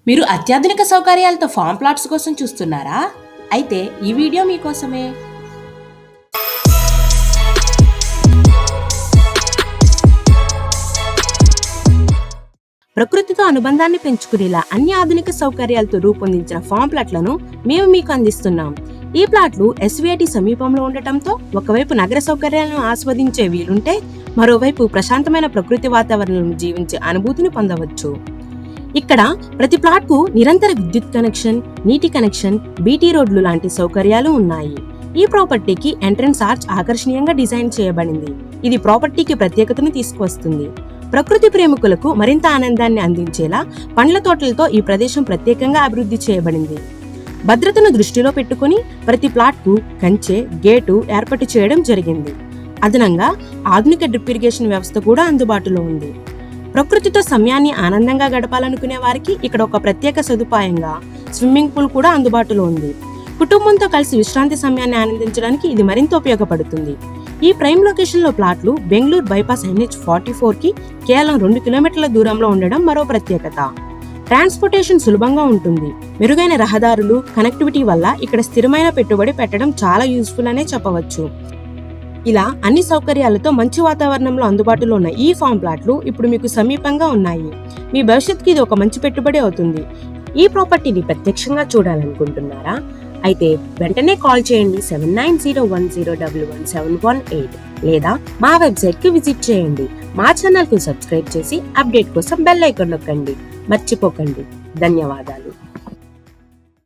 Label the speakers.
Speaker 1: మీరు అత్యాధునిక సౌకర్యాలతో ఫామ్ ప్లాట్స్ కోసం చూస్తున్నారా? అయితే ఈ వీడియో మీకోసమే.
Speaker 2: ప్రకృతితో అనుబంధాన్ని పెంచుకునేలా అన్ని ఆధునిక సౌకర్యాలతో రూపొందించిన ఫామ్ ప్లాట్లను మేము మీకు అందిస్తున్నాం. ఈ ప్లాట్లు ఎస్వీఐటి సమీపంలో ఉండటంతో ఒకవైపు నగర సౌకర్యాలను ఆస్వాదించే వీలుంటే, మరోవైపు ప్రశాంతమైన ప్రకృతి వాతావరణంలో జీవించే అనుభూతిని పొందవచ్చు. ఇక్కడ ప్రతి ప్లాట్కు నిరంతర విద్యుత్ కనెక్షన్, నీటి కనెక్షన్, బీటీ రోడ్లు లాంటి సౌకర్యాలు ఉన్నాయి. ఈ ప్రాపర్టీకి ఎంట్రన్స్ ఆర్చ్ ఆకర్షణీయంగా డిజైన్ చేయబడింది. ఇది ప్రాపర్టీకి ప్రత్యేకతను తీసుకువస్తుంది. ప్రకృతి ప్రేమికులకు మరింత ఆనందాన్ని అందించేలా పండ్ల తోటలతో ఈ ప్రదేశం ప్రత్యేకంగా అభివృద్ధి చేయబడింది. భద్రతను దృష్టిలో పెట్టుకుని ప్రతి ప్లాట్కు కంచె, గేటు ఏర్పాటు చేయడం జరిగింది. అదనంగా ఆధునిక డ్రిప్ ఇరిగేషన్ వ్యవస్థ కూడా అందుబాటులో ఉంది. ప్రకృతితో సమయాన్ని ఆనందంగా గడపాలనుకునే వారికి ఇక్కడ ఒక ప్రత్యేక సదుపాయంగా స్విమ్మింగ్ పూల్ కూడా అందుబాటులో ఉంది. కుటుంబంతో కలిసి విశ్రాంతి సమయాన్ని ఆనందించడానికి ఇది మరింత ఉపయోగపడుతుంది. ఈ ప్రైమ్ లొకేషన్లో ప్లాట్లు బెంగళూరు బైపాస్ NH44కి కేవలం 2 కిలోమీటర్ల దూరంలో ఉండడం మరో ప్రత్యేకత. ట్రాన్స్పోర్టేషన్ సులభంగా ఉంటుంది. మెరుగైన రహదారులు, కనెక్టివిటీ వల్ల ఇక్కడ స్థిరమైన పెట్టుబడి పెట్టడం చాలా యూస్ఫుల్ అనే చెప్పవచ్చు. ఇలా అన్ని సౌకర్యాలతో మంచి వాతావరణంలో అందుబాటులో ఉన్న ఈ ఫామ్ ప్లాట్లు ఇప్పుడు మీకు సమీపంగా ఉన్నాయి. మీ భవిష్యత్తుకి ఇది ఒక మంచి పెట్టుబడి అవుతుంది. ఈ ప్రాపర్టీని ప్రత్యక్షంగా చూడాలనుకుంటున్నారా? అయితే వెంటనే కాల్ చేయండి 7901011718 లేదా మా వెబ్సైట్ కి విజిట్ చేయండి. మా ఛానల్ కు సబ్స్క్రైబ్ చేసి అప్డేట్ కోసం బెల్ ఐకాన్ నొక్కండి. మర్చిపోకండి. ధన్యవాదాలు.